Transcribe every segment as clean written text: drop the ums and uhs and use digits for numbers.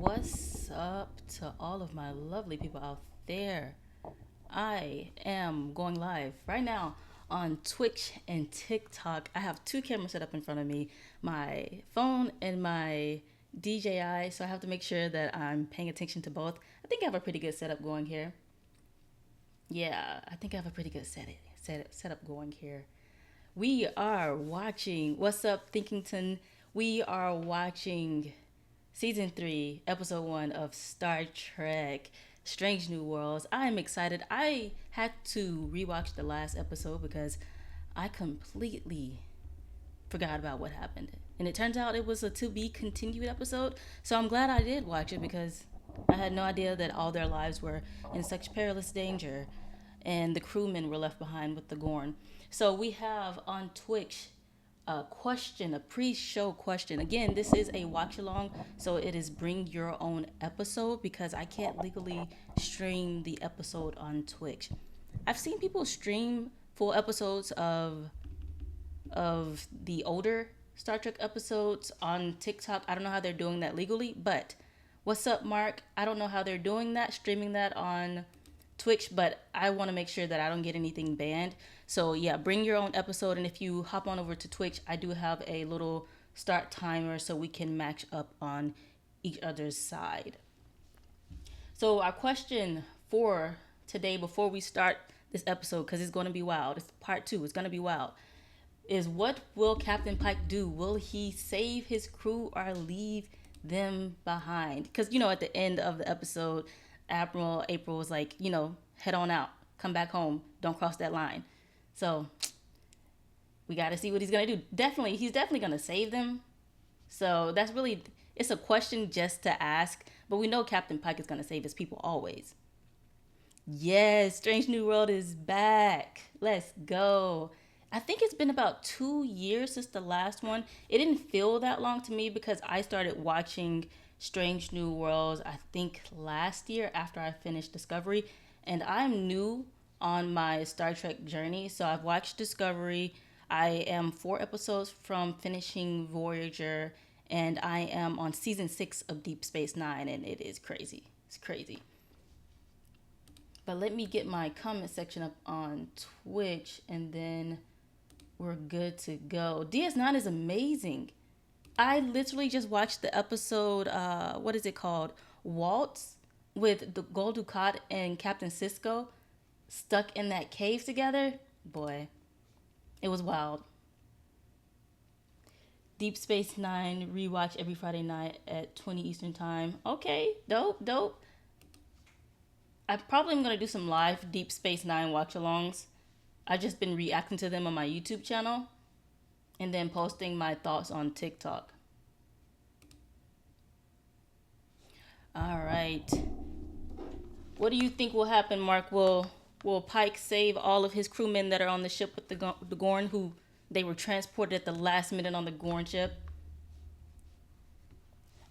What's up to all of my lovely people out there? I am going live right now on Twitch and TikTok. I have two cameras set up in front of me, my phone and my DJI, so I have to make sure that I'm paying attention to both. I think I have a pretty good setup going here. Yeah, I think I have a pretty good setup going here. We are watching, what's up, Thinkington? We are watching Season 3, Episode 1 of Star Trek Strange New Worlds. I'm excited. I had to rewatch the last episode because I completely forgot about what happened. And it turns out it was a to be continued episode. So I'm glad I did watch it because I had no idea that all their lives were in such perilous danger and the crewmen were left behind with the Gorn. So we have on Twitch a question, a pre-show question. Again, this is a watch along, so it is bring your own episode because I can't legally stream the episode on Twitch. I've seen people stream full episodes of the older Star Trek episodes on TikTok. I don't know how they're doing that legally, but what's up, Mark? I don't know how they're doing that, streaming that on Twitch, but I want to make sure that I don't get anything banned. So yeah, bring your own episode, and if you hop on over to Twitch, I do have a little start timer so we can match up on each other's side. So our question for today, before we start this episode, because it's going to be wild, it's part 2, it's going to be wild, is what will Captain Pike do? Will he save his crew or leave them behind? Because, at the end of the episode, Admiral April was like, head on out, come back home, don't cross that line. So we got to see what he's going to do. He's definitely going to save them. So it's a question just to ask, but we know Captain Pike is going to save his people always. Yes, Strange New World is back. Let's go. I think it's been about 2 years since the last one. It didn't feel that long to me because I started watching Strange New Worlds, I think last year after I finished Discovery. And I'm new on my Star Trek journey. So I've watched Discovery. I am 4 episodes from finishing Voyager. And I am on season 6 of Deep Space Nine. And it is crazy. It's crazy. But let me get my comment section up on Twitch. And then we're good to go. DS9 is amazing. I literally just watched the episode, what is it called? Waltz, with the Gul Dukat and Captain Sisko stuck in that cave together. Boy, it was wild. Deep Space Nine rewatch every Friday night at 20 Eastern Time. Okay, dope. I probably am going to do some live Deep Space Nine watch-alongs. I've just been reacting to them on my YouTube channel and then posting my thoughts on TikTok. All right. What do you think will happen, Mark? Will Pike save all of his crewmen that are on the ship with the Gorn, who they were transported at the last minute on the Gorn ship?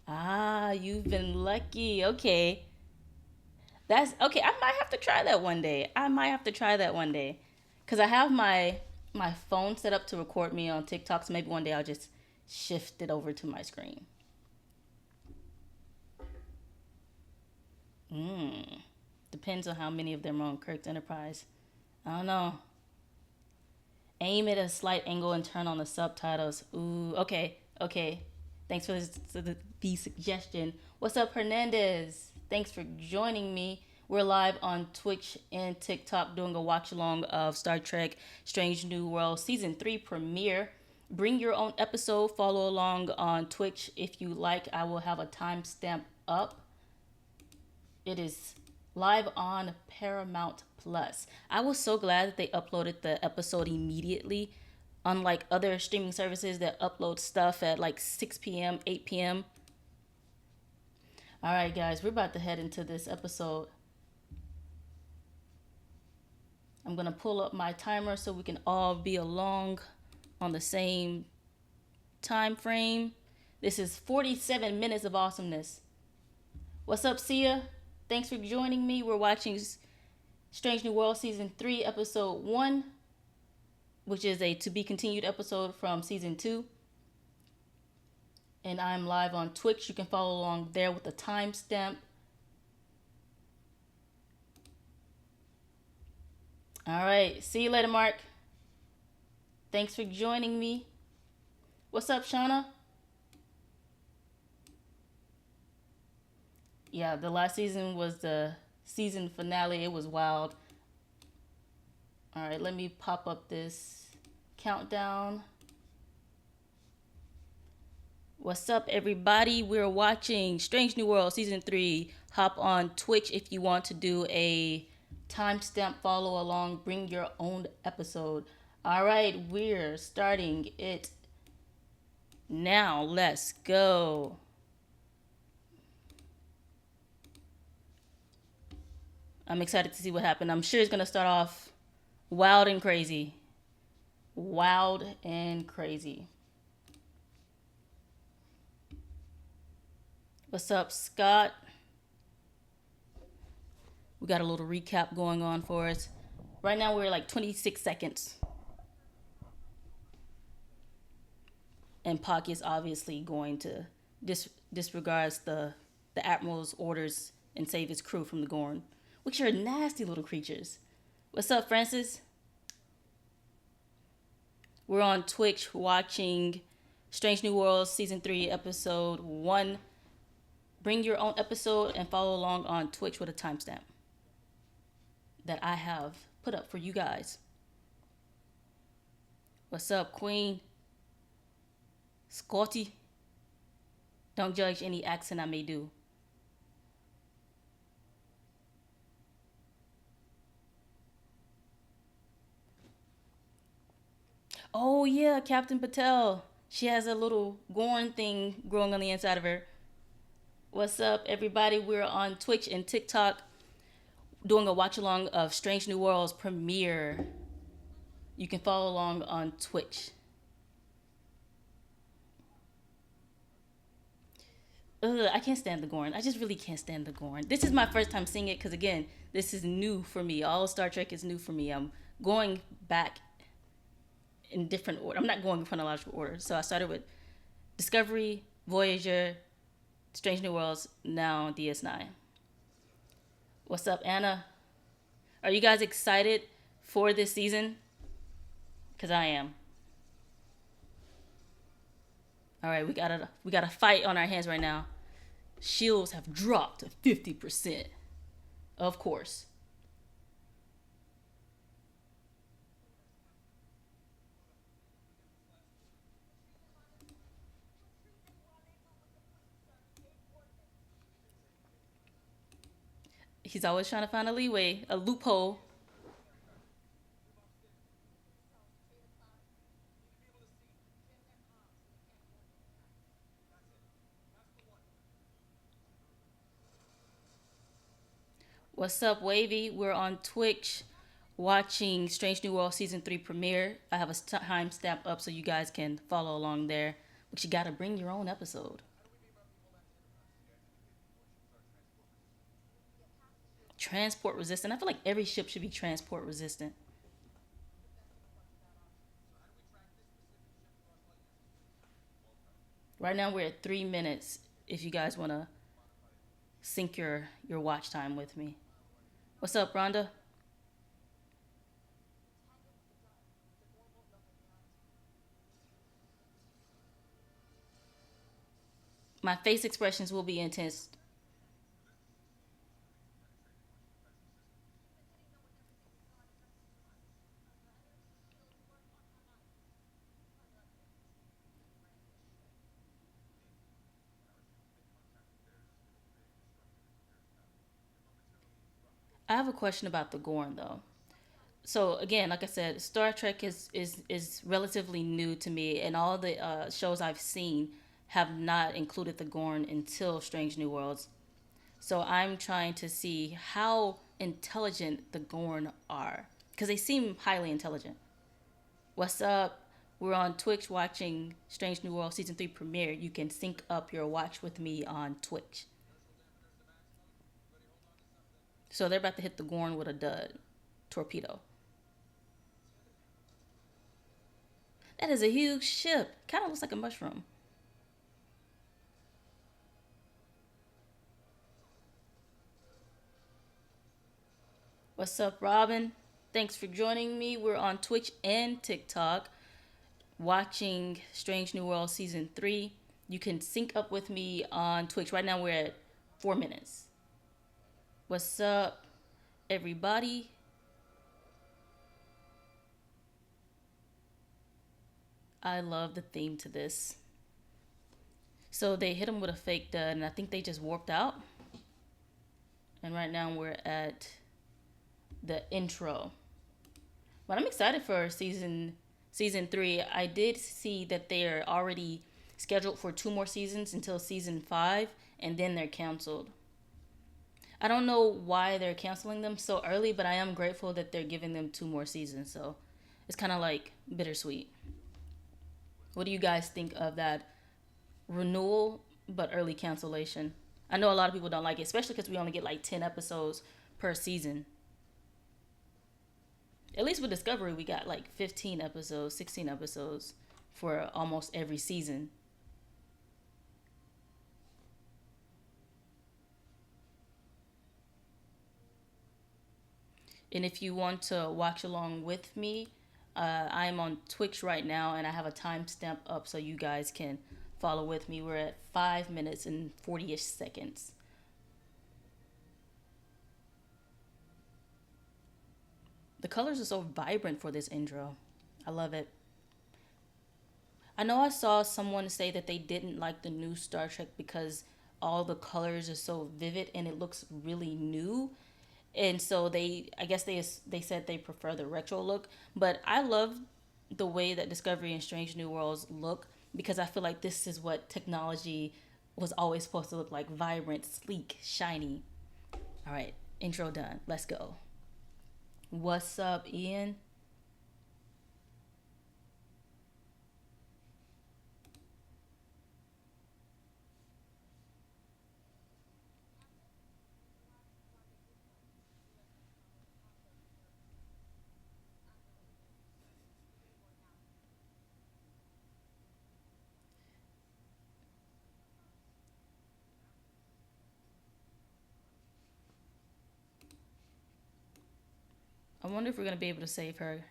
Ah, you've been lucky. Okay. That's okay. I might have to try that one day. Because I have my phone set up to record me on TikTok, so maybe one day I'll just shift it over to my screen. Depends on how many of them are on Kirk's Enterprise. I don't know. Aim at a slight angle and turn on the subtitles. Ooh, okay. Thanks for the suggestion. What's up, Hernandez? Thanks for joining me. We're live on Twitch and TikTok doing a watch along of Star Trek Strange New World Season 3 premiere. Bring your own episode. Follow along on Twitch if you like. I will have a timestamp up. It is live on Paramount Plus. I was so glad that they uploaded the episode immediately, unlike other streaming services that upload stuff at like 6 p.m., 8 p.m. All right, guys, we're about to head into this episode. I'm going to pull up my timer so we can all be along on the same time frame. This is 47 minutes of awesomeness. What's up, Sia? Thanks for joining me. We're watching Strange New World Season 3, Episode 1, which is a to-be-continued episode from Season 2. And I'm live on Twitch. You can follow along there with the timestamp. All right. See you later, Mark. Thanks for joining me. What's up, Shauna? Yeah, the last season was the season finale. It was wild. All right, let me pop up this countdown. What's up, everybody? We're watching Strange New World Season 3. Hop on Twitch if you want to do a timestamp follow along. Bring your own episode. All right, we're starting it now. Let's go. I'm excited to see what happened. I'm sure it's going to start off wild and crazy. Wild and crazy. What's up, Scott? We got a little recap going on for us. Right now we're like 26 seconds. And Pocket's obviously going to disregards the Admiral's orders and save his crew from the Gorn, which are nasty little creatures. What's up, Francis? We're on Twitch watching Strange New World Season 3, Episode 1. Bring your own episode and follow along on Twitch with a timestamp that I have put up for you guys. What's up, Queen? Scotty? Don't judge any accent I may do. Oh yeah, Captain Patel. She has a little Gorn thing growing on the inside of her. What's up, everybody? We're on Twitch and TikTok doing a watch along of Strange New World's premiere. You can follow along on Twitch. I can't stand the Gorn. I just really can't stand the Gorn. This is my first time seeing it because, again, this is new for me. All Star Trek is new for me. I'm going back in different order. I'm not going in chronological order. So I started with Discovery, Voyager, Strange New Worlds, now DS9. What's up, Anna? Are you guys excited for this season? Because I am. All right, we got a fight on our hands right now. Shields have dropped to 50%. Of course. He's always trying to find a leeway, a loophole. What's up, Wavy? We're on Twitch watching Strange New World Season 3 premiere. I have a timestamp up so you guys can follow along there. But you gotta bring your own episode. Transport resistant. I feel like every ship should be transport resistant. Right now we're at 3 minutes if you guys want to sync your watch time with me. What's up, Rhonda? My face expressions will be intense. I have a question about the Gorn though. So again, like I said, Star Trek is relatively new to me, and all the shows I've seen have not included the Gorn until Strange New Worlds. So I'm trying to see how intelligent the Gorn are, because they seem highly intelligent. What's up? We're on Twitch watching Strange New World Season 3 premiere. You can sync up your watch with me on Twitch. So they're about to hit the Gorn with a dud torpedo. That is a huge ship. Kind of looks like a mushroom. What's up, Robin? Thanks for joining me. We're on Twitch and TikTok watching Strange New World Season 3. You can sync up with me on Twitch. Right now, we're at 4 minutes. What's up, everybody? I love the theme to this. So they hit him with a fake dud, and I think they just warped out. And right now, we're at the intro. But I'm excited for season 3. I did see that they are already scheduled for 2 more seasons until season 5, and then they're canceled. I don't know why they're canceling them so early, but I am grateful that they're giving them 2 more seasons. So it's kind of like bittersweet. What do you guys think of that renewal but early cancellation? I know a lot of people don't like it, especially because we only get like 10 episodes per season. At least with Discovery, we got like 15 episodes, 16 episodes for almost every season. And if you want to watch along with me, I'm on Twitch right now and I have a timestamp up so you guys can follow with me. We're at 5 minutes and 40-ish seconds. The colors are so vibrant for this intro. I love it. I know I saw someone say that they didn't like the new Star Trek because all the colors are so vivid and it looks really new. And so I guess they said they prefer the retro look, but I love the way that Discovery and Strange New Worlds look because I feel like this is what technology was always supposed to look like: vibrant, sleek, shiny. All right, intro done. Let's go. What's up, Ian? I wonder if we're gonna be able to save her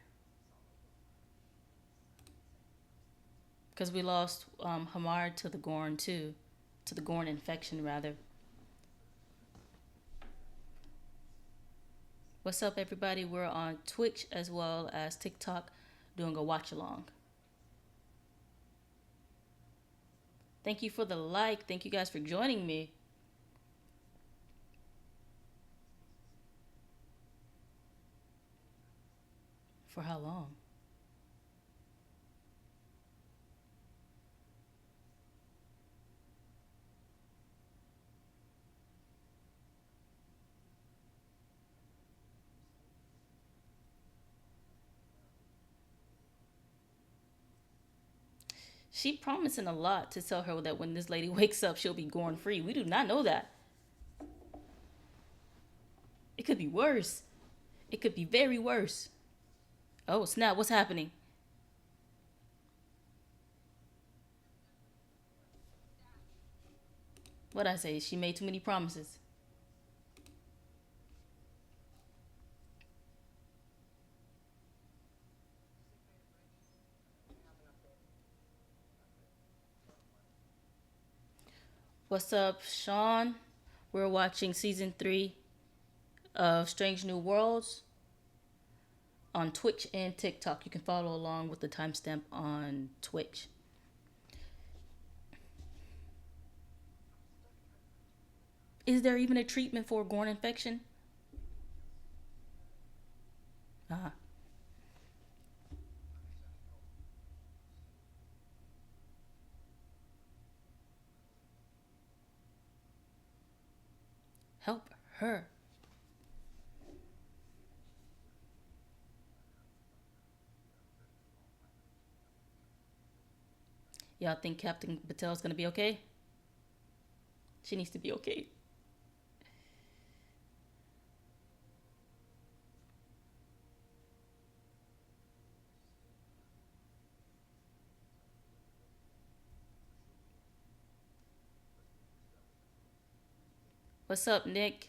because we lost Hamar to the Gorn too, to the Gorn infection rather. What's up, everybody? We're on Twitch as well as TikTok doing a watch along. Thank you for the like. Thank you guys for joining me. For how long? She promising a lot to tell her that when this lady wakes up, she'll be Gorn free. We do not know that. It could be worse. It could be very worse. Oh, snap. What's happening? What'd I say? She made too many promises. What's up, Sean? We're watching season 3 of Strange New Worlds on Twitch and TikTok. You can follow along with the timestamp on Twitch. Is there even a treatment for a Gorn infection? Ah. Help her. Y'all think Captain Patel's gonna be okay? She needs to be okay. What's up, Nick?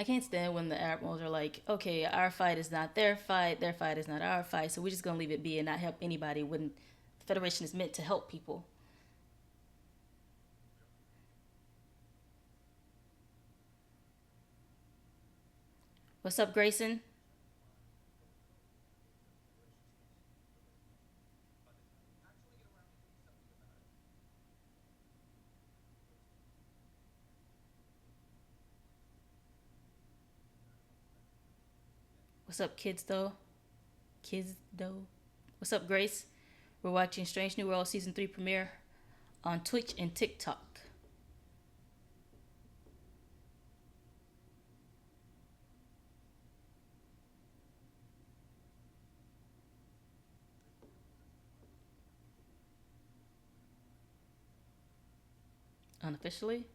I can't stand when the admirals are like, okay, our fight is not their fight is not our fight, so we're just gonna leave it be and not help anybody when the Federation is meant to help people. What's up, Grayson? What's up, kids though? Kids though? What's up, Grace? We're watching Strange New World Season 3 premiere on Twitch and TikTok. Unofficially.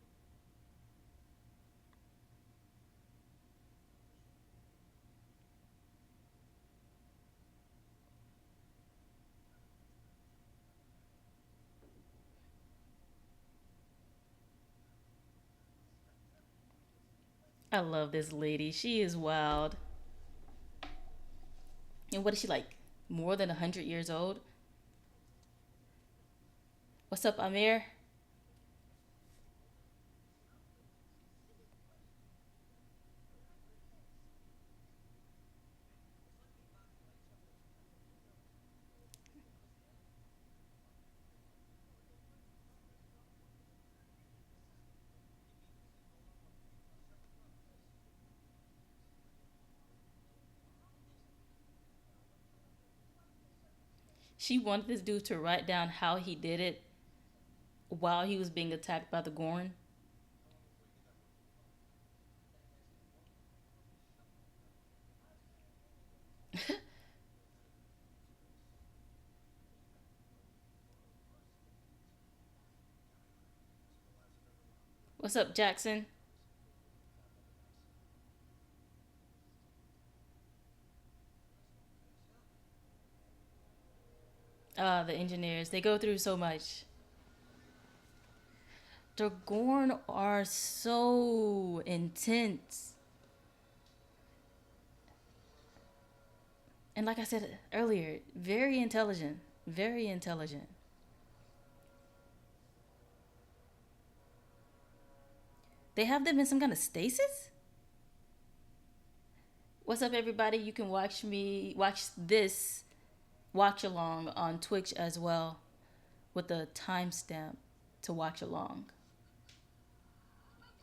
I love this lady. She is wild. And what is she like? More than 100 years old? What's up, Amir? She wanted this dude to write down how he did it while he was being attacked by the Gorn. What's up, Jackson? The engineers. They go through so much. The Gorn are so intense. And like I said earlier, very intelligent. Very intelligent. They have them in some kind of stasis? What's up, everybody? You can watch this watch along on Twitch as well with the timestamp to watch along.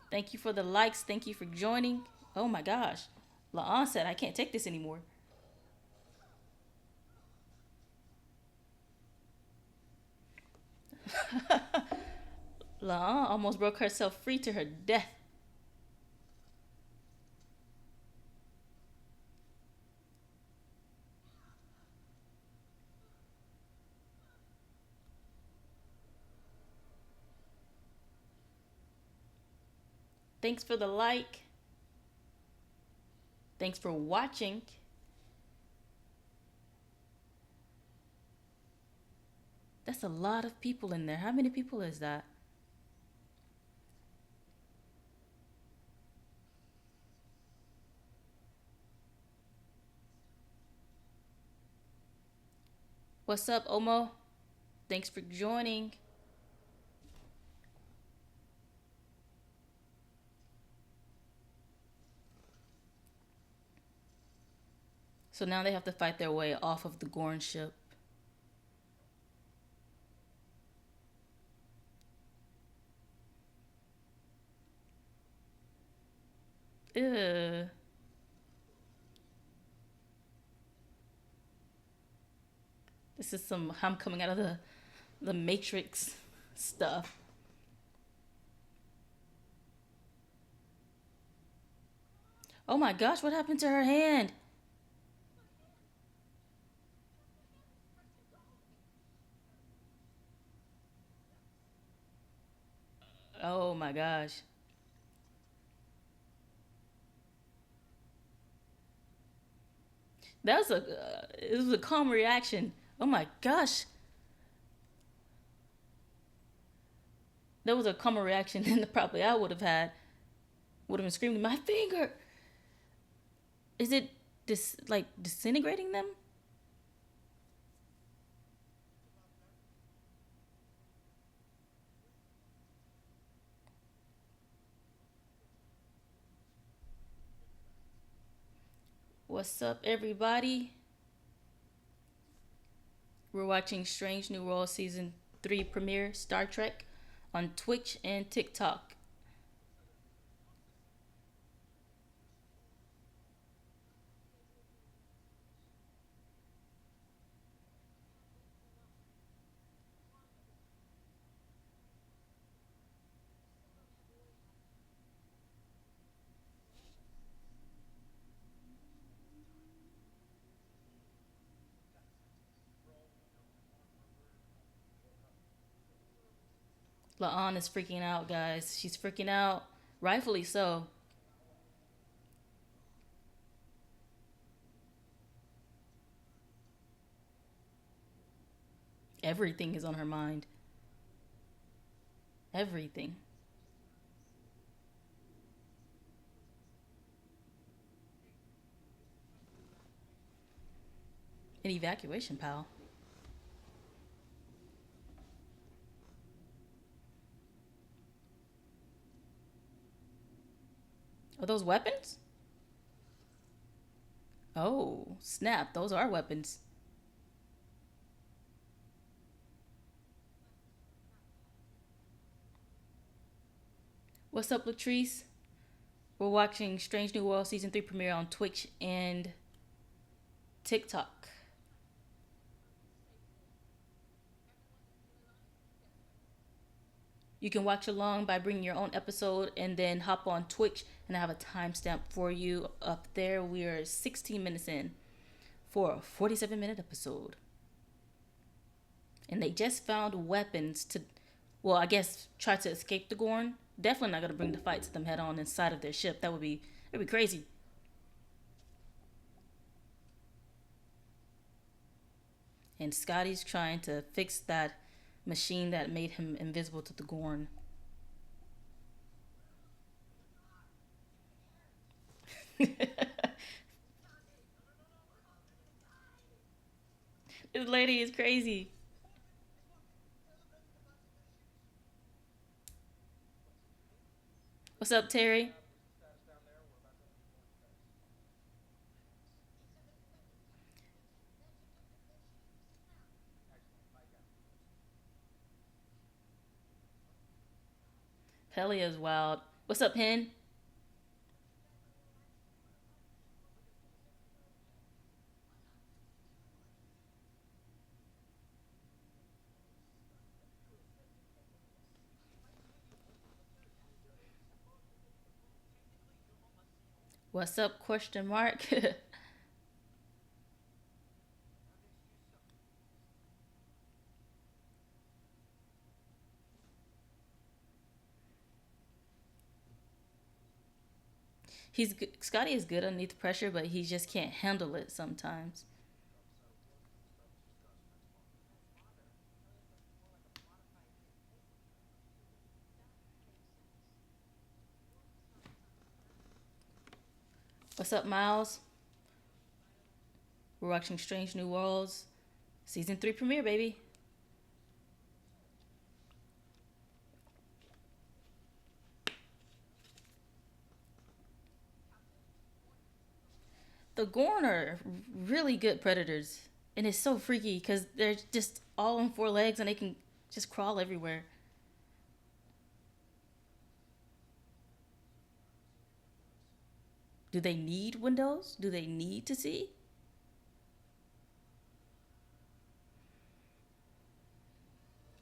Thank you for the likes. Thank you for joining. Oh my gosh. La'an said, I can't take this anymore. La'an almost broke herself free to her death. Thanks for the like. Thanks for watching. That's a lot of people in there. How many people is that? What's up, Omo? Thanks for joining. So now they have to fight their way off of the Gorn ship. Ew. This is some I'm coming out of the Matrix stuff. Oh my gosh, what happened to her hand? Oh my gosh. That was it was a calm reaction. Oh my gosh. That was a calmer reaction than probably I would have had. Would have been screaming, my finger! Is it like disintegrating them? What's up, everybody? We're watching Strange New World Season 3 premiere Star Trek on Twitch and TikTok. La'an is freaking out, guys. She's freaking out. Rightfully so. Everything is on her mind. Everything. An evacuation, pal. Are those weapons? Oh, snap. Those are weapons. What's up, Latrice? We're watching Strange New World Season 3 premiere on Twitch and TikTok. You can watch along by bringing your own episode and then hop on Twitch, and I have a timestamp for you up there. We are 16 minutes in for a 47-minute episode. And they just found weapons to, well, I guess try to escape the Gorn. Definitely not going to bring the fight to them head on inside of their ship. That'd be crazy. And Scotty's trying to fix that machine that made him invisible to the Gorn. This lady is crazy. What's up, Terry? Pelia's wild. What's up, Hen? What's up? Question mark. Scotty is good underneath pressure, but he just can't handle it sometimes. What's up, Miles? We're watching Strange New Worlds Season 3 premiere, baby. The Gorn are really good predators. And it's so freaky because they're just all on four legs and they can just crawl everywhere. Do they need windows? Do they need to see?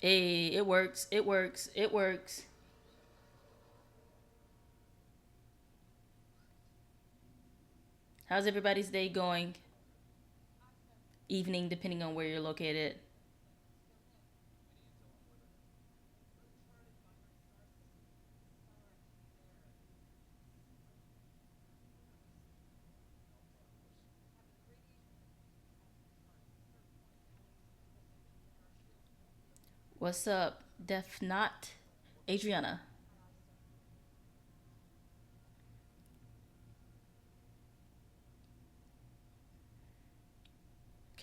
Hey, it works. It works. It works. How's everybody's day going? Evening, depending on where you're located. What's up, Def Not? Adriana.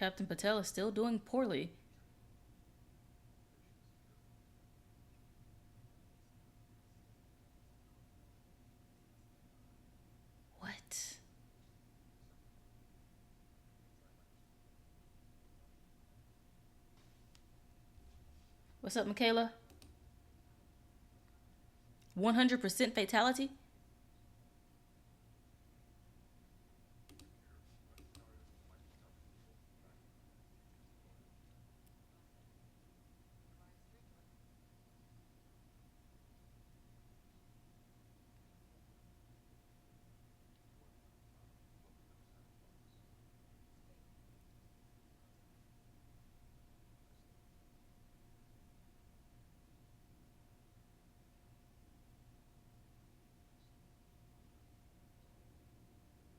Captain Patel is still doing poorly. What? What's up, Michaela? 100% fatality?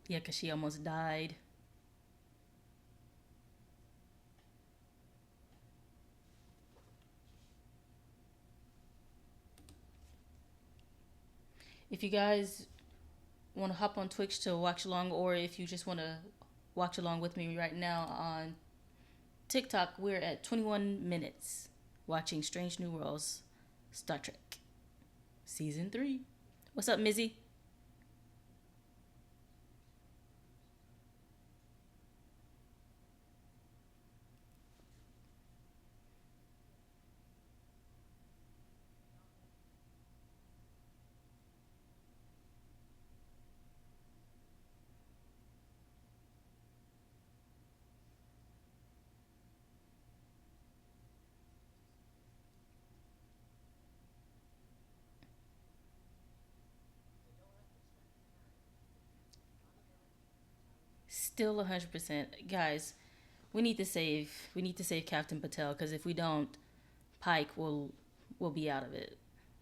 Yeah, because she almost died. If you guys want to hop on Twitch to watch along, or if you just want to watch along with me right now on TikTok, we're at 21 minutes watching Strange New Worlds Star Trek Season 3. What's up, Mizzy? Still 100%. Guys, we need to save Captain Patel, because if we don't, Pike will be out of it.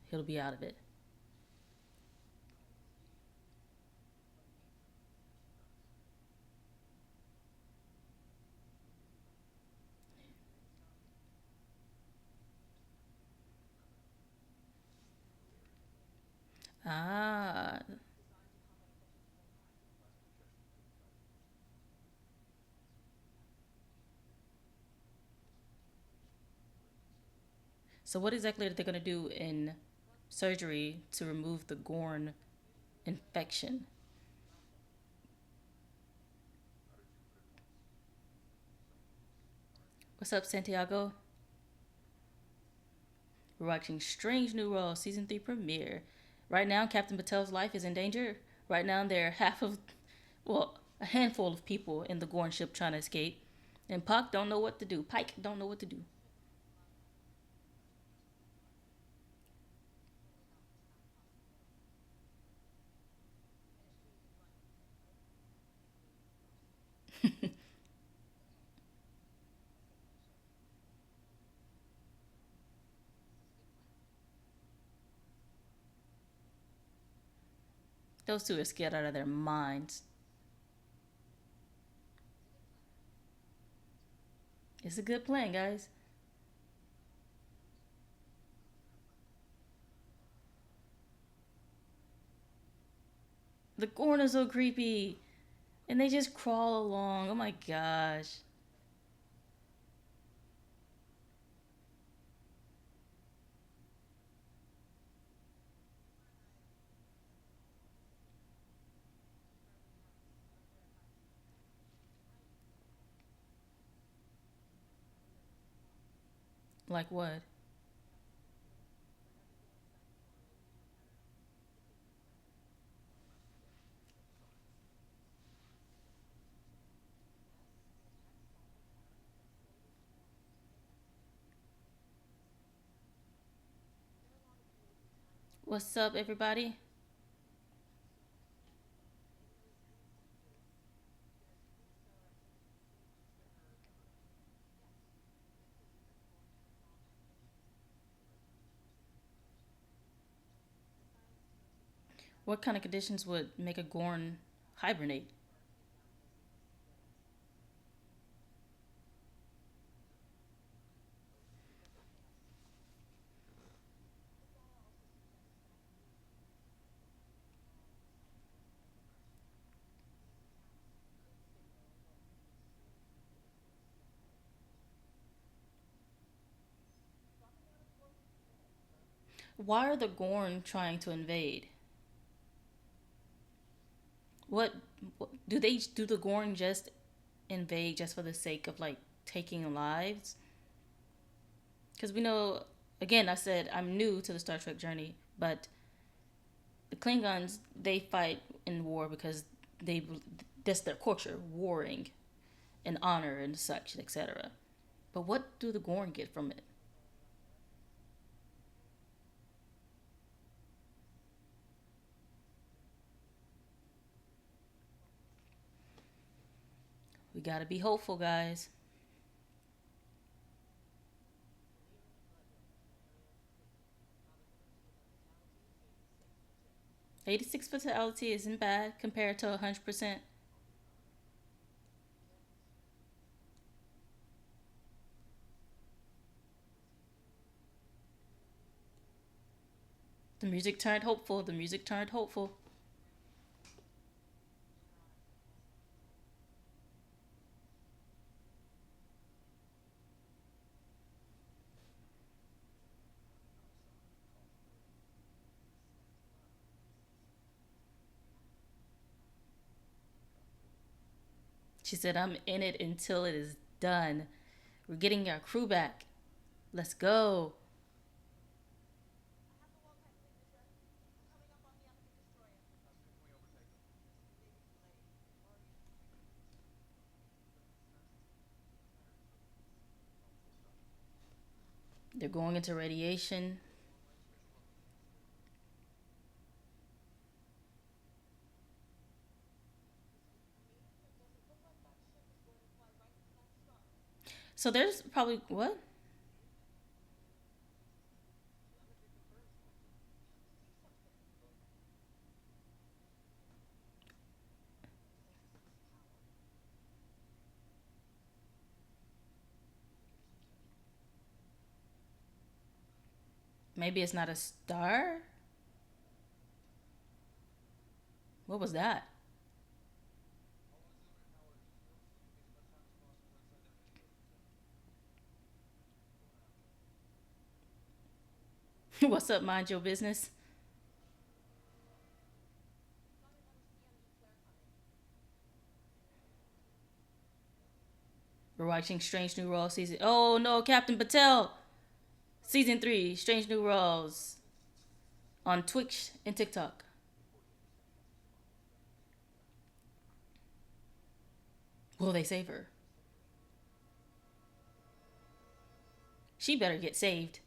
He'll be out of it. Ah. So what exactly are they going to do in surgery to remove the Gorn infection? What's up, Santiago? We're watching Strange New World Season 3 premiere. Right now, Captain Patel's life is in danger. Right now, there are a handful of people in the Gorn ship trying to escape. And Puck don't know what to do. Pike don't know what to do. Those two are scared out of their minds. It's a good plan, guys. The Gorn is so creepy. And they just crawl along. Oh my gosh. Like what? What's up, everybody? What kind of conditions would make a Gorn hibernate? Why are the Gorn trying to invade? What, what do they do? The Gorn just invade just for the sake of like taking lives? Because we know, again, I said I'm new to the Star Trek journey, but the Klingons they fight in war because they that's their culture, warring and honor and such, etc. But what do the Gorn get from it? We gotta be hopeful, guys. 86 fatality isn't bad compared to 100%. The music turned hopeful. The music turned hopeful. She said, I'm in it until it is done. We're getting our crew back. Let's go. They're going into radiation. So there's probably what? Maybe it's not a star? What was that? What's up, mind your business? We're watching Strange New World season. Oh no, Captain Patel! Season 3, Strange New Worlds on Twitch and TikTok. Will they save her? She better get saved.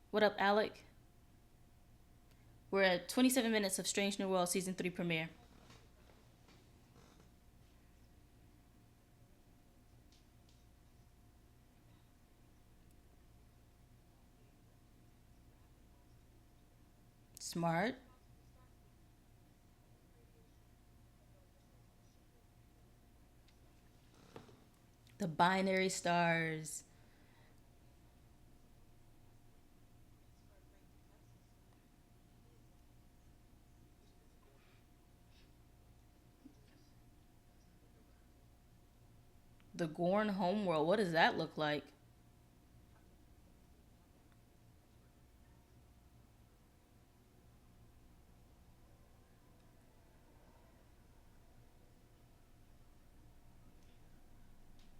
What up, Alec? We're at 27 minutes of Strange New World Season 3 premiere. Smart. The binary stars. The Gorn homeworld. What does that look like?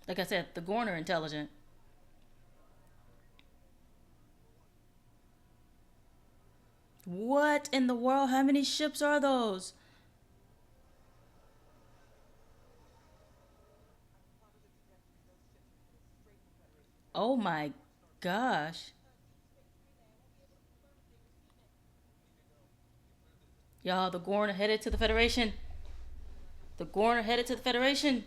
Like I said, the Gorn are intelligent. What in the world? How many ships are those? Oh my gosh. Y'all, the Gorn are headed to the Federation. The Gorn are headed to the Federation.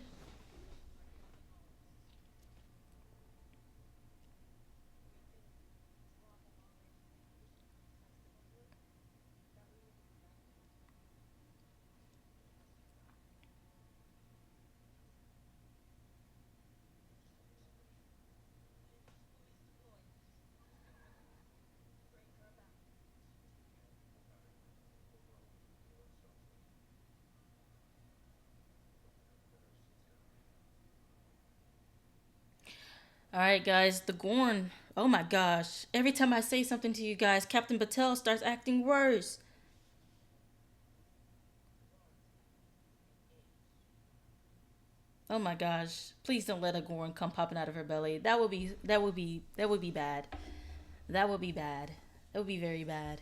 All right, guys. The Gorn Oh my gosh. Every time I say something to you guys, Captain Patel starts acting worse. Oh my gosh. Please don't let a Gorn come popping out of her belly. That would be bad. That would be bad. That would be very bad.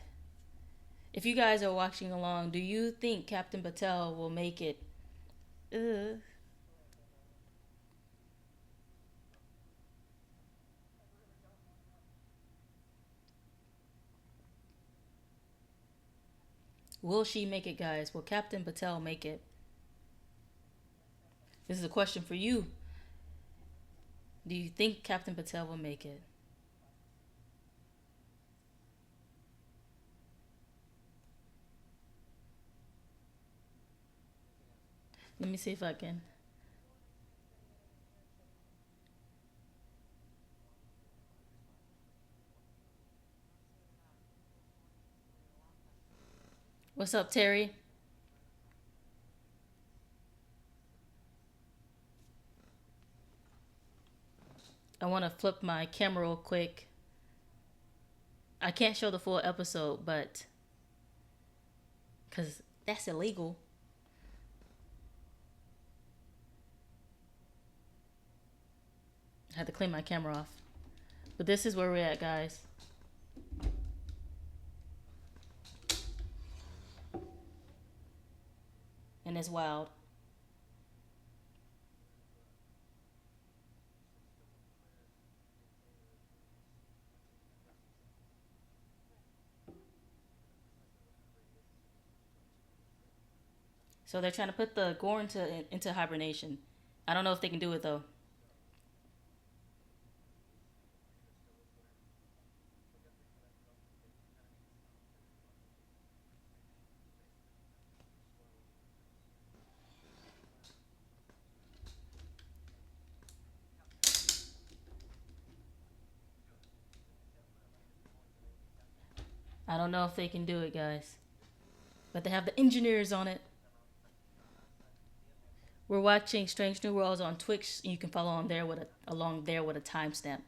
If you guys are watching along, do you think Captain Patel will make it? Ugh. Will she make it, guys? Will Captain Patel make it? This is a question for you. Do you think Captain Patel will make it? Let me see if I can. What's up, Terry? I want to flip my camera real quick. I can't show the full episode, but because that's illegal. I had to clean my camera off. But this is where we're at, guys. And it's wild. So they're trying to put the gore into hibernation. I don't know if they can do it though. I don't know if they can do it, guys. But they have the engineers on it. We're watching Strange New Worlds on Twitch, and you can follow on there with a along there with a timestamp.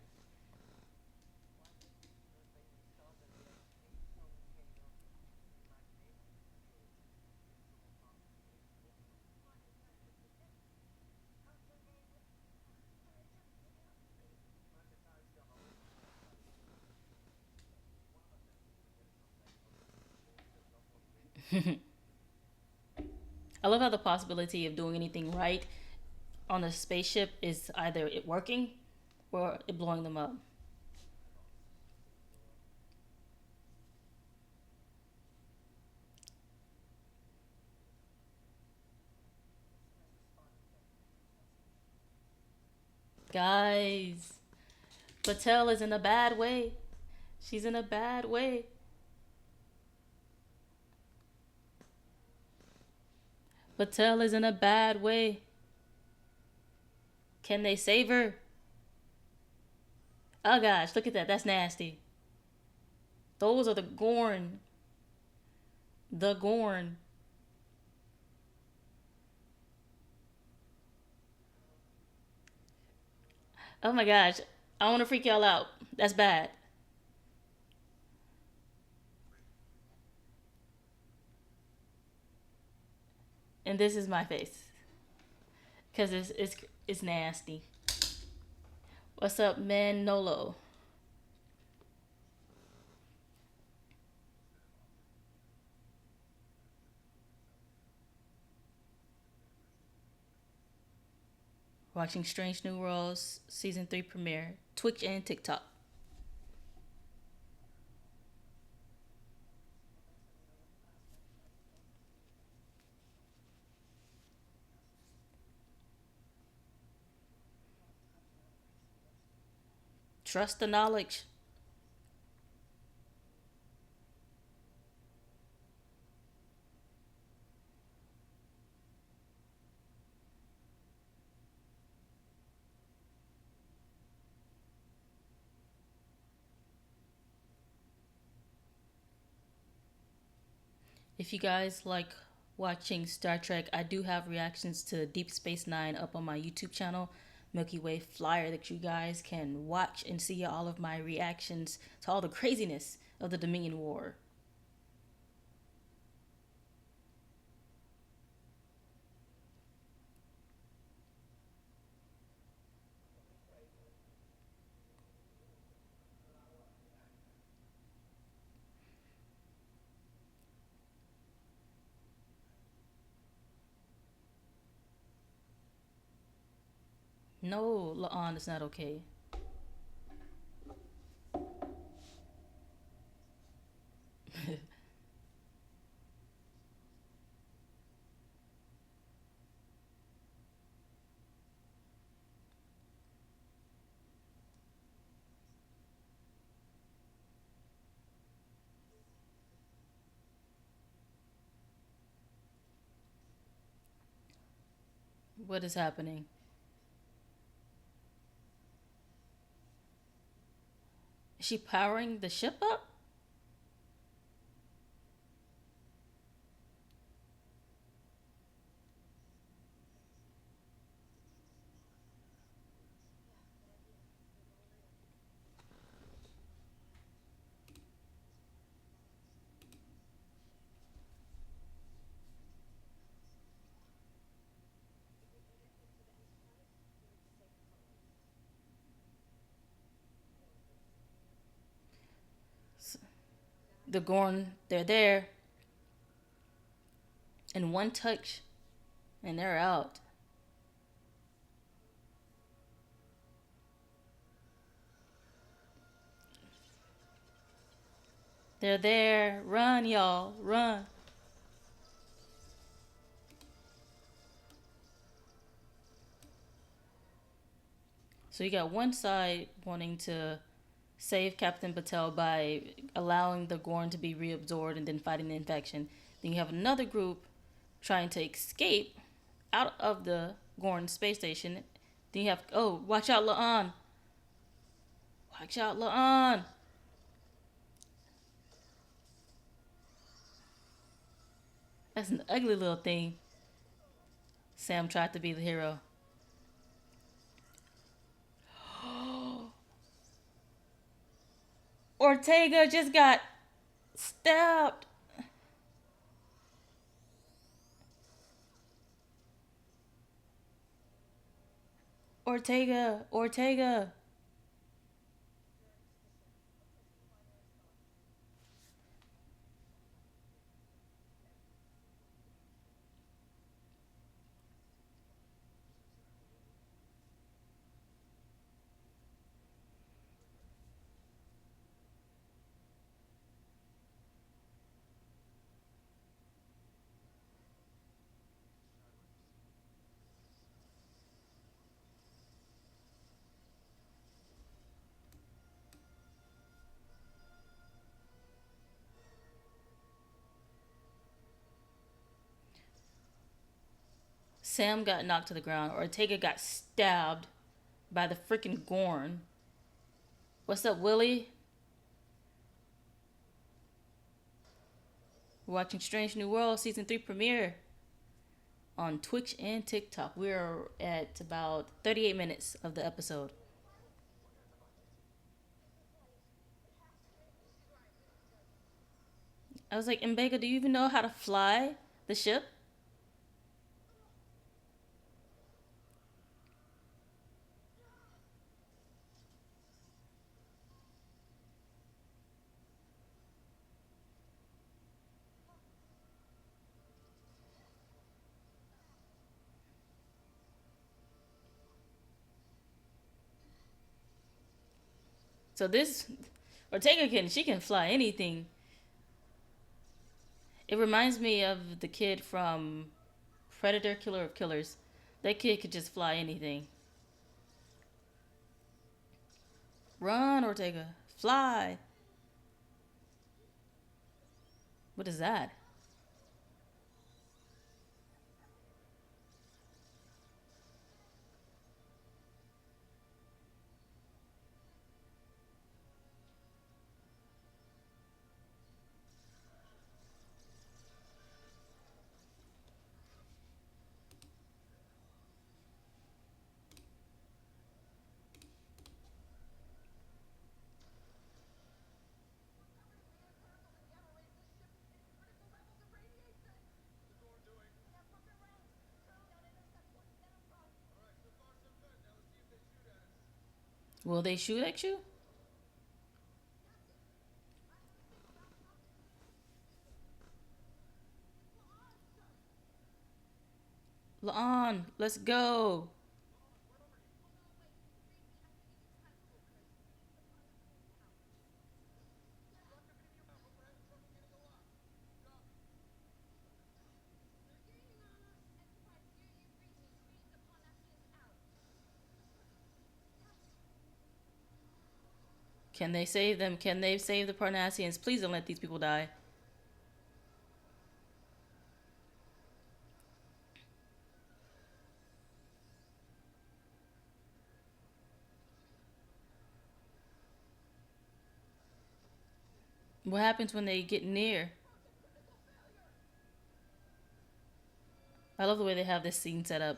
I love how the possibility of doing anything right on a spaceship is either it working or it blowing them up. Guys, Patel is in a bad way. She's in a bad way. Patel is in a bad way. Can they save her? Oh gosh, look at that. That's nasty. Those are the Gorn. The Gorn. Oh my gosh. I want to freak y'all out. That's bad. And this is my face. Because it's nasty. What's up, Manolo? Watching Strange New Worlds Season 3 premiere. Twitch and TikTok. Trust the knowledge. If you guys like watching Star Trek, I do have reactions to Deep Space Nine up on my YouTube channel. Milky Way flyer that you guys can watch and see all of my reactions to all the craziness of the Dominion War. No, La'an, it's not okay. What is happening? Is she powering the ship up? The Gorn, they're there. In one touch, and they're out. They're there. Run, y'all. Run. So you got one side wanting to save Captain Patel by allowing the Gorn to be reabsorbed and then fighting the infection. Then you have another group trying to escape out of the Gorn space station. Then you have, oh, watch out, La'an. Watch out, La'an. That's an ugly little thing. Sam tried to be the hero. Ortega just got stabbed. Ortega, Ortega. Sam got knocked to the ground. Ortega got stabbed by the freaking Gorn. What's up, Willie? We're watching Strange New World Season 3 premiere on Twitch and TikTok. We're at about 38 minutes of the episode. I was like, Mbega, do you even know how to fly the ship? So this Ortega can fly anything. It reminds me of the kid from Predator Killer of Killers. That kid could just fly anything. Run, Ortega. Fly. What is that? Will they shoot at you? La'an, let's go. Can they save them? Can they save the Parnassians? Please don't let these people die. What happens when they get near? I love the way they have this scene set up.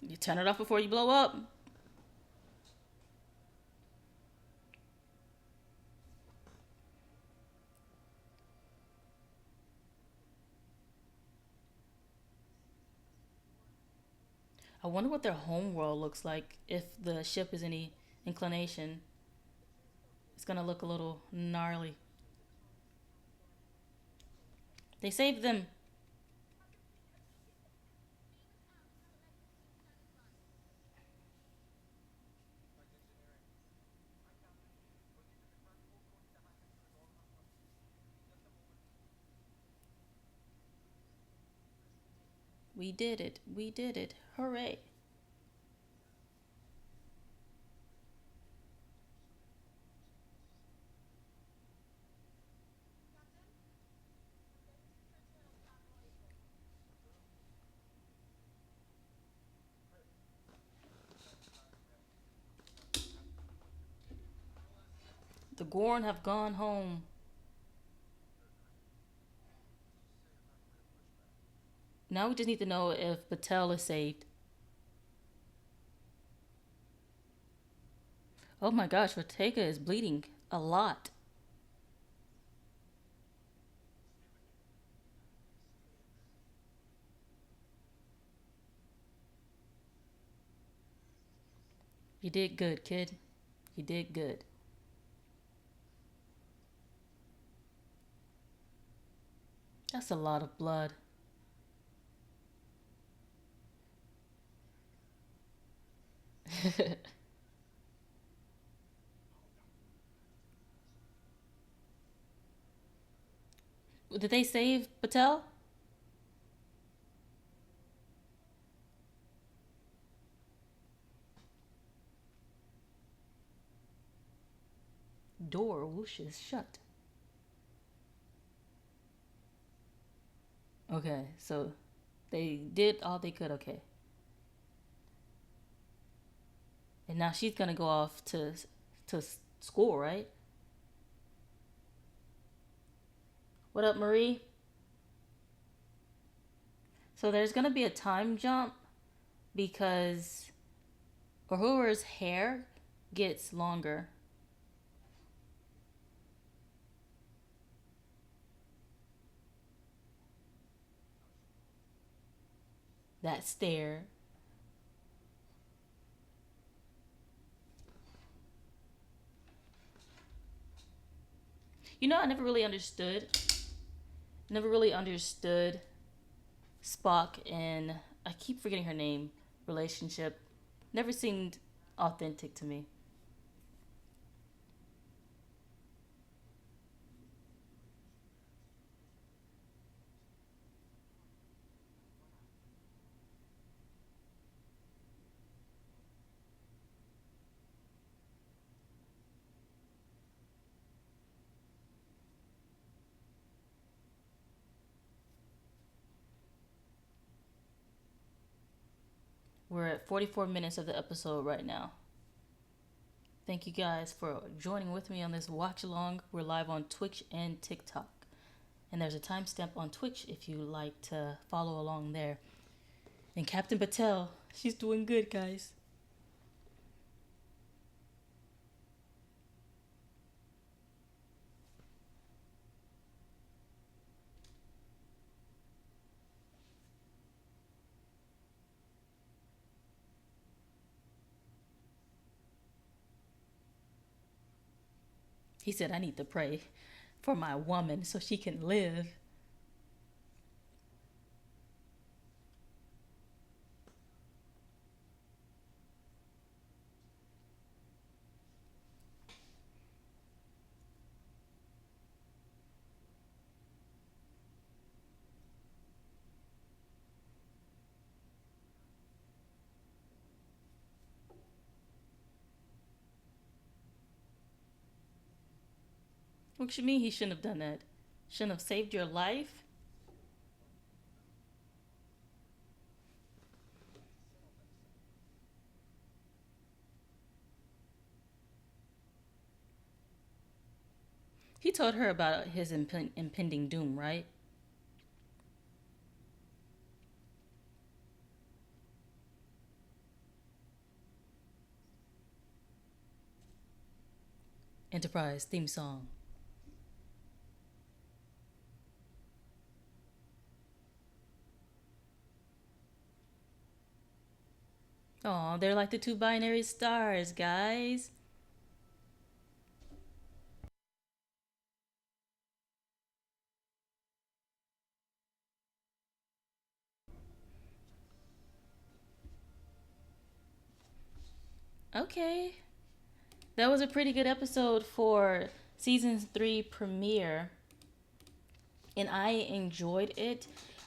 You turn it off before you blow up. I wonder what their home world looks like if the ship is any inclination. It's gonna look a little gnarly. They saved them. We did it. We did it. Hooray. The Gorn have gone home. Now we just need to know if Batel is saved. Oh my gosh, Ortega is bleeding a lot. You did good, kid. You did good. That's a lot of blood. Did they save Batel? Door whooshes shut. Okay, so they did all they could. Okay, and now she's gonna go off to school, right? What up, Marie? So there's gonna be a time jump because Uhura's hair gets longer. That stare. You know, I never really understood Spock and I keep forgetting her name relationship. Never seemed authentic to me. We're at 44 minutes of the episode right now. Thank you guys for joining with me on this watch along. We're live on Twitch and TikTok. And there's a timestamp on Twitch if you like to follow along there. And Captain Patel, she's doing good, guys. He said, I need to pray for my woman so she can live. What you mean he shouldn't have done that? Shouldn't have saved your life? He told her about his impending doom, right? Enterprise theme song. Oh, they're like the two binary stars, guys. Okay. That was a pretty good episode for season 3 premiere, and I enjoyed it.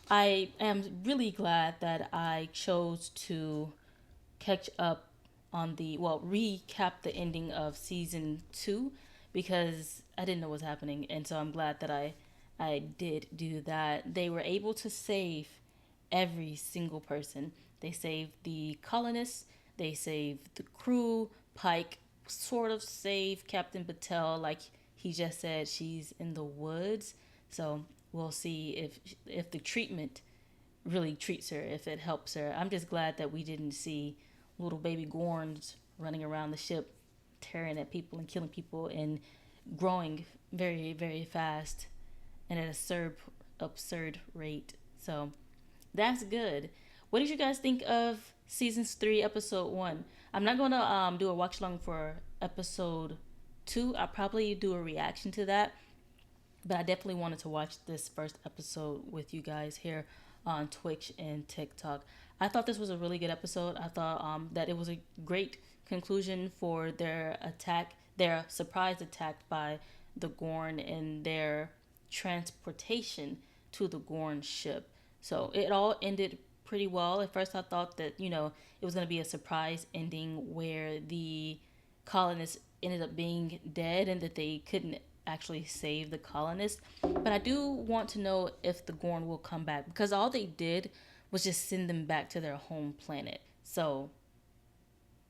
I am really glad that I chose to catch up on recap the ending of season 2 because I didn't know what was happening, and so I'm glad that I did do that. They were able to save every single person. They saved the colonists, they saved the crew. Pike sort of saved Captain Patel, like he just said she's in the woods. So we'll see if the treatment really treats her, if it helps her. I'm just glad that we didn't see little baby Gorns running around the ship, tearing at people and killing people and growing very, very fast and at a absurd rate. So that's good. What did you guys think of seasons 3, episode 1? I'm not going to do a watch along for episode 2. I'll probably do a reaction to that. But I definitely wanted to watch this first episode with you guys here on Twitch and TikTok. I thought this was a really good episode. I thought that it was a great conclusion for their attack, their surprise attack by the Gorn and their transportation to the Gorn ship. So it all ended pretty well. At first, I thought that, it was going to be a surprise ending where the colonists ended up being dead and that they couldn't actually save the colonists. But I do want to know if the Gorn will come back because all they did was just send them back to their home planet. So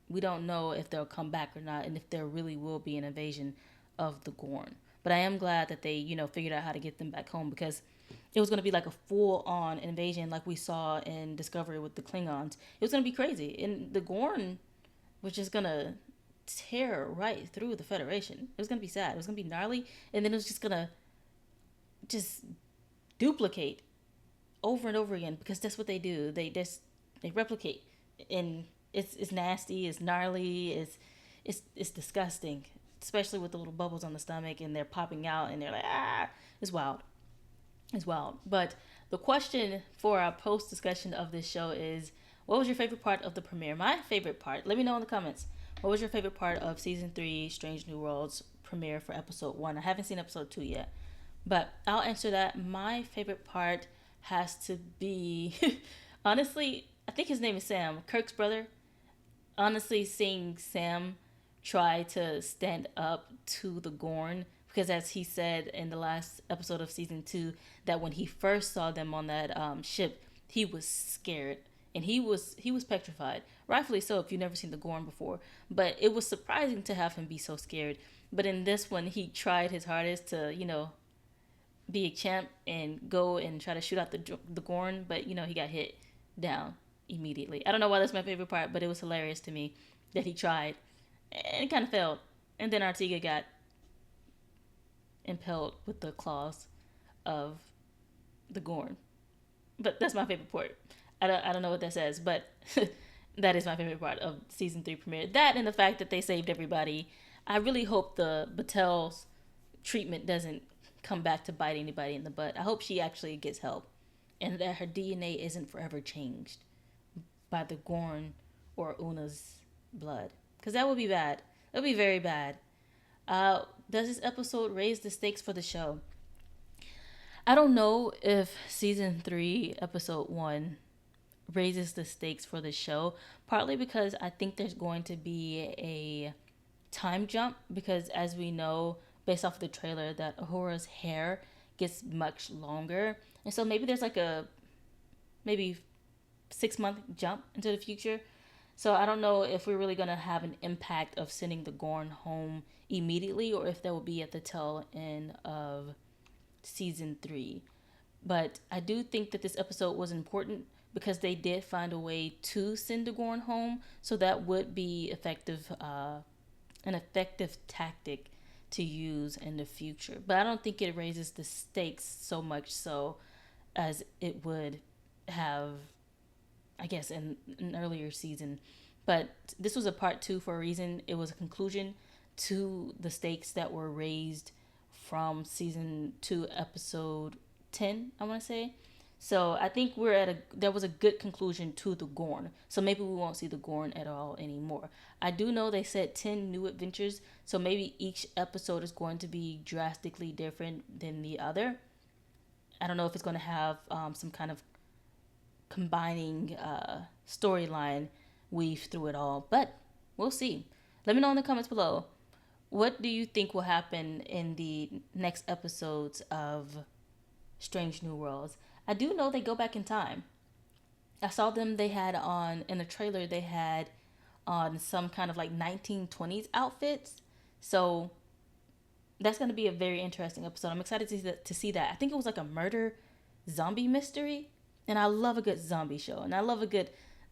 we don't know if they'll come back or not and if there really will be an invasion of the Gorn. But I am glad that they, figured out how to get them back home because it was going to be like a full-on invasion like we saw in Discovery with the Klingons. It was going to be crazy. And the Gorn was just going to tear right through the Federation. It was going to be sad. It was going to be gnarly. And then it was just going to just duplicate over and over again because that's what they do. They replicate. And it's nasty. It's gnarly. It's disgusting. Especially with the little bubbles on the stomach and they're popping out and they're like, ah. It's wild. It's wild. But the question for our post discussion of this show is, what was your favorite part of the premiere? My favorite part, let me know in the comments. What was your favorite part of season 3 Strange New Worlds premiere for episode 1? I haven't seen episode 2 yet, but I'll answer that. My favorite part has to be, honestly, I think his name is Sam, Kirk's brother. Honestly, seeing Sam try to stand up to the Gorn, because as he said in the last episode of season 2, that when he first saw them on that ship, he was scared and he was petrified, rightfully so if you've never seen the Gorn before. But it was surprising to have him be so scared. But in this one, he tried his hardest to be a champ and go and try to shoot out the Gorn, but he got hit down immediately. I don't know why that's my favorite part, but it was hilarious to me that he tried and it kind of failed. And then Artiga got impaled with the claws of the Gorn. But that's my favorite part. I don't know what that says, but that is my favorite part of season 3 premiere. That and the fact that they saved everybody. I really hope the Battels treatment doesn't come back to bite anybody in the butt. I hope she actually gets help and that her DNA isn't forever changed by the Gorn or Una's blood. Because that would be bad. That would be very bad. Does this episode raise the stakes for the show? I don't know if season 3, episode 1 raises the stakes for the show, partly because I think there's going to be a time jump, because as we know based off of the trailer that Ahura's hair gets much longer, and so maybe there's like a maybe 6-month jump into the future. So I don't know if we're really going to have an impact of sending the Gorn home immediately, or if that will be at the tail end of season 3. But I do think that this episode was important because they did find a way to send the Gorn home, so that would be an effective tactic to use in the future. But I don't think it raises the stakes so much so as it would have, I guess, in an earlier season. But this was a part 2 for a reason. It was a conclusion to the stakes that were raised from season 2, episode 10, I want to say. So I think there was a good conclusion to the Gorn. So maybe we won't see the Gorn at all anymore. I do know they said 10 new adventures, so maybe each episode is going to be drastically different than the other. I don't know if it's going to have some kind of combining storyline weave through it all, but we'll see. Let me know in the comments below. What do you think will happen in the next episodes of Strange New Worlds? I do know they go back in time. I saw them, they had on, in the trailer, they had on some kind of like 1920s outfits. So that's going to be a very interesting episode. I'm excited to see that. I think it was like a murder zombie mystery. And I love a good zombie show. And I love a good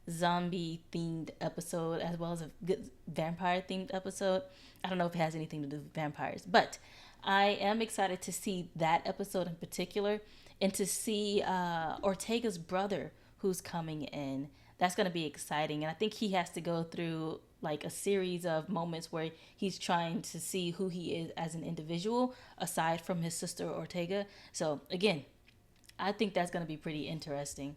zombie themed episode as well as a good vampire themed episode. I don't know if it has anything to do with vampires, but I am excited to see that episode in particular, and to see Ortega's brother who's coming in. That's going to be exciting. And I think he has to go through like a series of moments where he's trying to see who he is as an individual aside from his sister Ortega. So again, I think that's going to be pretty interesting.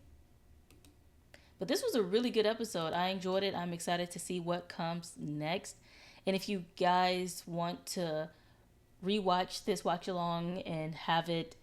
But this was a really good episode. I enjoyed it. I'm excited to see what comes next. And if you guys want to rewatch this watch along and have it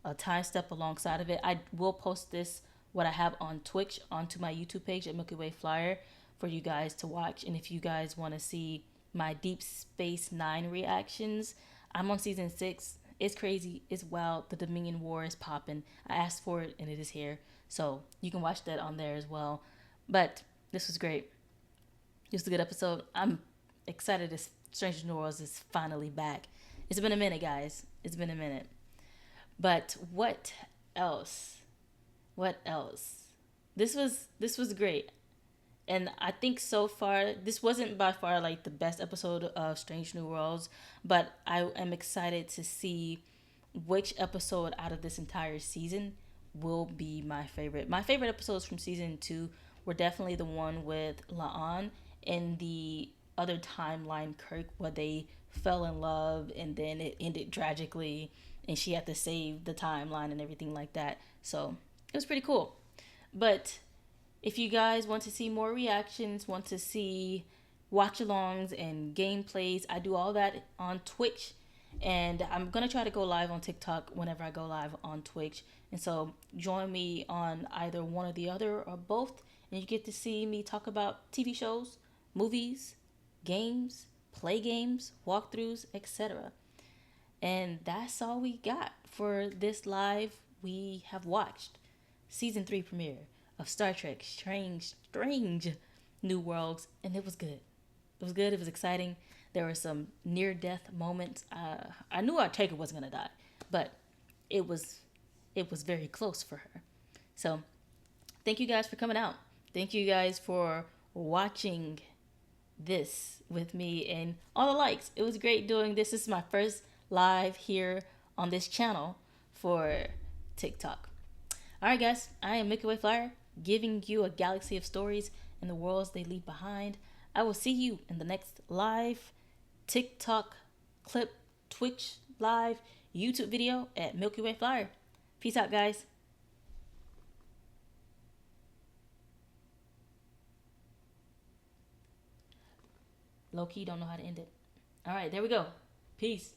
a time step alongside of it, I will post this, what I have on Twitch, onto my YouTube page at milkywayflier for you guys to watch. And if you guys want to see my Deep Space Nine reactions, I'm on season 6. It's crazy. It's wild. The Dominion War is popping. I asked for it and it is here. So you can watch that on there as well. But this was great. This was a good episode. I'm excited that Stranger New Worlds is finally back. It's been a minute, guys. It's been a minute. But what else? What else? This was great. And I think so far, this wasn't by far like the best episode of Strange New Worlds, but I am excited to see which episode out of this entire season will be my favorite. My favorite episodes from season 2 were definitely the one with La'an and the other timeline Kirk, where they fell in love and then it ended tragically and she had to save the timeline and everything like that. So it was pretty cool. But if you guys want to see more reactions, want to see watch-alongs and gameplays, I do all that on Twitch. And I'm going to try to go live on TikTok whenever I go live on Twitch. And so join me on either one or the other or both. And you get to see me talk about TV shows, movies, games, play games, walkthroughs, etc. And that's all we got for this live. We have watched season 3 premiere of Star Trek Strange New Worlds, and it was good. It was good. It was exciting. There were some near-death moments. I knew Ortega was gonna die, but it was very close for her. So, thank you guys for coming out. Thank you guys for watching this with me and all the likes. It was great doing this. This is my first live here on this channel for TikTok. All right, guys. I am Milky Way Flyer, giving you a galaxy of stories and the worlds they leave behind. I will see you in the next live TikTok clip, Twitch live YouTube video at Milky Way Flyer. Peace out, guys. Low key, don't know how to end it. All right, there we go. Peace.